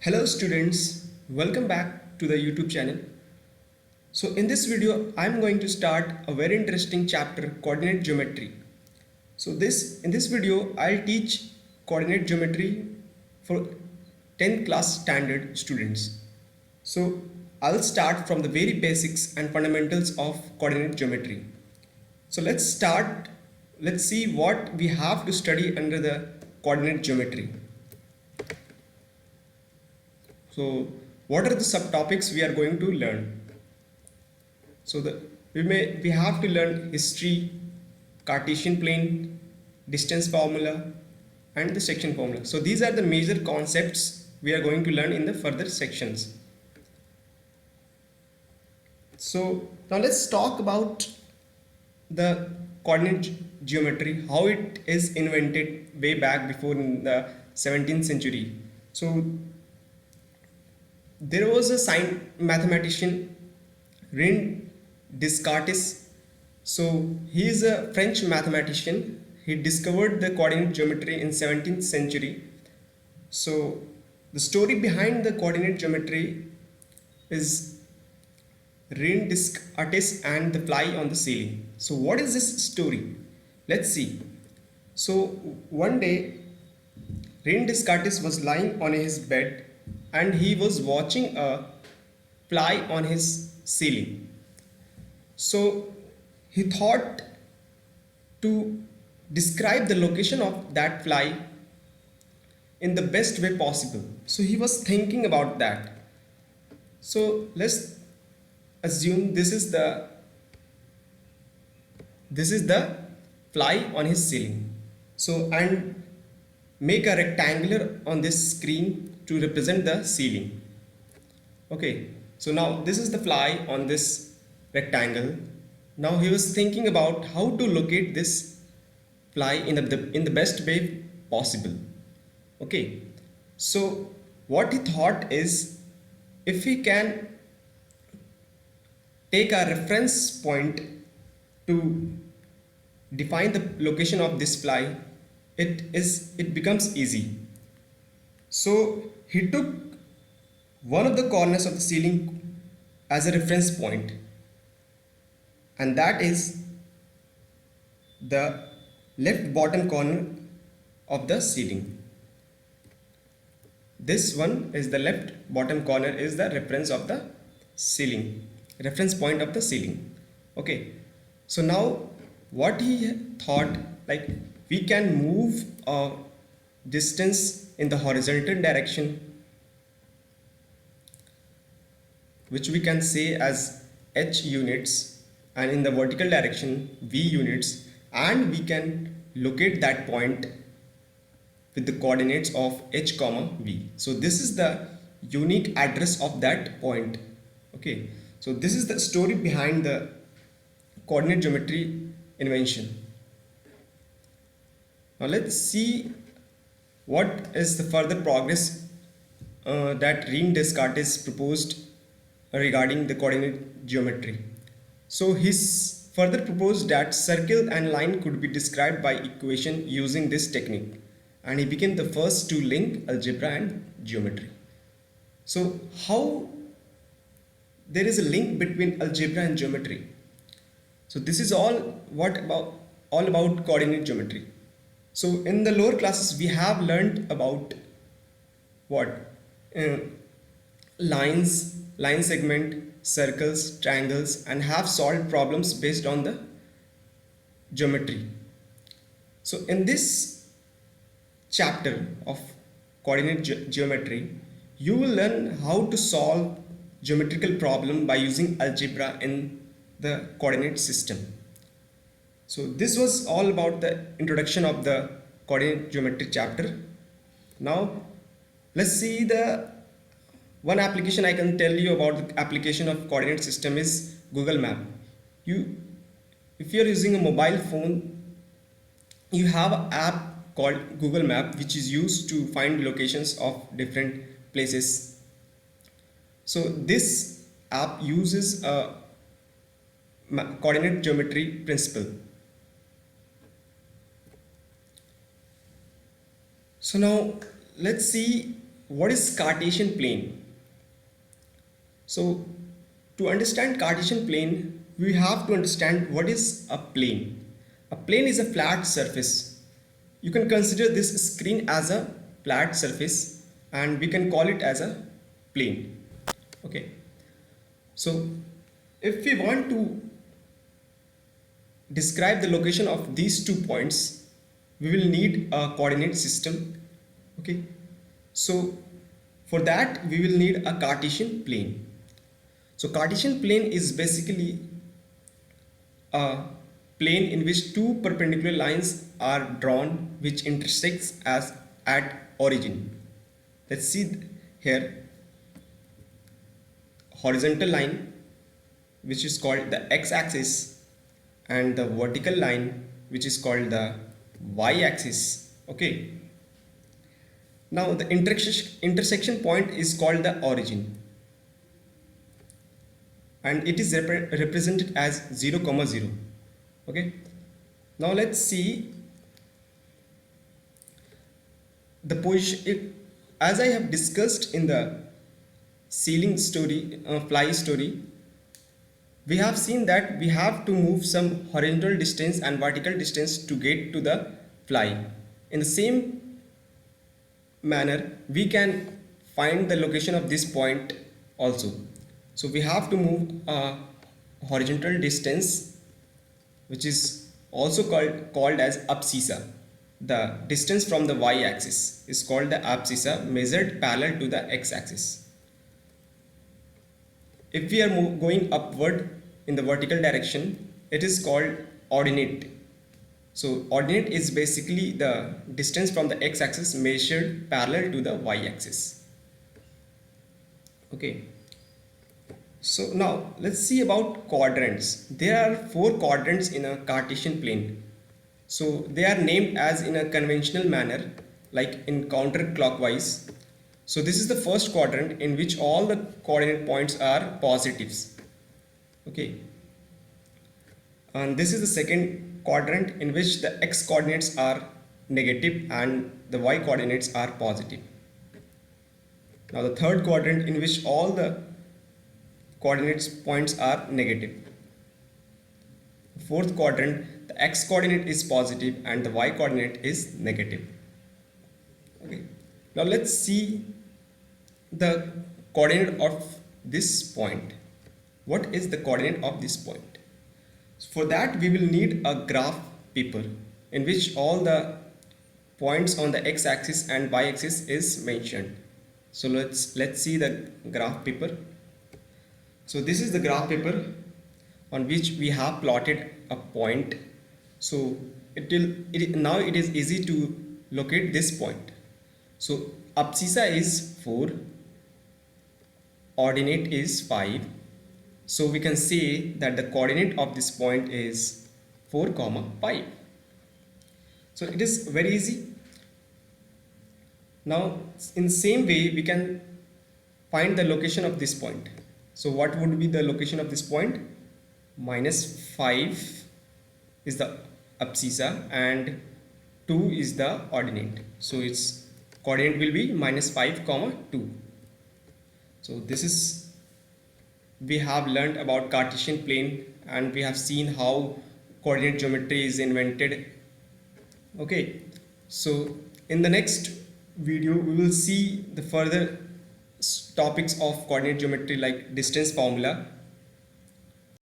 Hello students, welcome back to the YouTube channel. So in this video, I'm going to start a very interesting chapter, coordinate geometry. So in this video, I'll teach coordinate geometry for 10th class standard students. So I'll start from the very basics and fundamentals of coordinate geometry. So let's see what we have to study under the coordinate geometry. So what are the subtopics we are going to learn? So we have to learn history, Cartesian plane, distance formula, and the section formula. So these are the major concepts we are going to learn in the further sections. So now let's talk about the coordinate geometry, how it is invented way back before in the 17th century. So there was a mathematician René Descartes. So he is a French mathematician. He discovered the coordinate geometry in 17th century. So the story behind the coordinate geometry is René Descartes and the fly on the ceiling. So what is this story? Let's see. So one day René Descartes was lying on his bed and he was watching a fly on his ceiling. So he thought to describe the location of that fly in the best way possible. So he was thinking about that. So let's assume this is the fly on his ceiling. So and make a rectangular on this screen to represent the ceiling. Okay, so now this is the fly on this rectangle. Now he was thinking about how to locate this fly in the best way possible. Okay, so what he thought is, if he can take a reference point to define the location of this fly, it becomes easy. So he took one of the corners of the ceiling as a reference point, and that is the left bottom corner of the ceiling. This one is the left bottom corner is the reference of the ceiling, reference point of the ceiling. Okay, so now what he thought, like, we can move a distance in the horizontal direction, which we can say as h units, and in the vertical direction v units, and we can locate that point with the coordinates of h comma v. So this is the unique address of that point. Okay, so this is the story behind the coordinate geometry invention. Now let's see what is the further progress that René Descartes proposed regarding the coordinate geometry. So he further proposed that circle and line could be described by equation using this technique, and he became the first to link algebra and geometry. So how there is a link between algebra and geometry? So this is all about coordinate geometry. So in the lower classes we have learned about what lines, line segment, circles, triangles, and have solved problems based on the geometry. So in this chapter of coordinate geometry, you will learn how to solve geometrical problem by using algebra in the coordinate system. So this was all about the introduction of the coordinate geometry chapter. Now let's see the one application I can tell you about. The application of coordinate system is Google Map. If you're using a mobile phone, you have an app called Google Map, which is used to find locations of different places. So this app uses a coordinate geometry principle. So now let's see what is Cartesian plane? So to understand Cartesian plane, we have to understand what is a plane. A plane is a flat surface. You can consider this screen as a flat surface and we can call it as a plane. Okay, so if we want to describe the location of these 2 points, we will need a coordinate system. Okay, so for that we will need a Cartesian plane. So Cartesian plane is basically a plane in which 2 perpendicular lines are drawn which intersects as at origin. Let's see here, horizontal line which is called the x-axis and the vertical line which is called the y-axis. Okay, now the intersection point is called the origin and it is represented as 0, 0. Okay, now let's see the position. As I have discussed in the ceiling story, fly story, we have seen that we have to move some horizontal distance and vertical distance to get to the fly. In the same manner, we can find the location of this point also. So we have to move a horizontal distance which is also called as abscissa. The distance from the y-axis is called the abscissa, measured parallel to the x-axis. If we are going upward in the vertical direction, it is called ordinate. So ordinate is basically the distance from the x-axis measured parallel to the y-axis. Okay, so now let's see about quadrants. There are 4 quadrants in a Cartesian plane. So they are named as in a conventional manner, like in counterclockwise. So this is the first quadrant in which all the coordinate points are positives. Okay, and this is the second quadrant in which the x coordinates are negative and the y coordinates are positive. Now the third quadrant in which all the coordinates points are negative. Fourth quadrant, the x coordinate is positive and the y coordinate is negative. Okay, now let's see the coordinate of this point. What is the coordinate of this point? For that we will need a graph paper in which all the points on the x-axis and y-axis is mentioned. So let's see the graph paper. So this is the graph paper on which we have plotted a point. So now it is easy to locate this point. So abscissa is 4, ordinate is 5. So we can say that the coordinate of this point is 4, 5. So it is very easy. Now in the same way we can find the location of this point. So what would be the location of this point? -5 is the abscissa and 2 is the ordinate. So its coordinate will be -5, 2. So this is, we have learned about Cartesian plane and we have seen how coordinate geometry is invented. Okay, so in the next video we will see the further topics of coordinate geometry like distance formula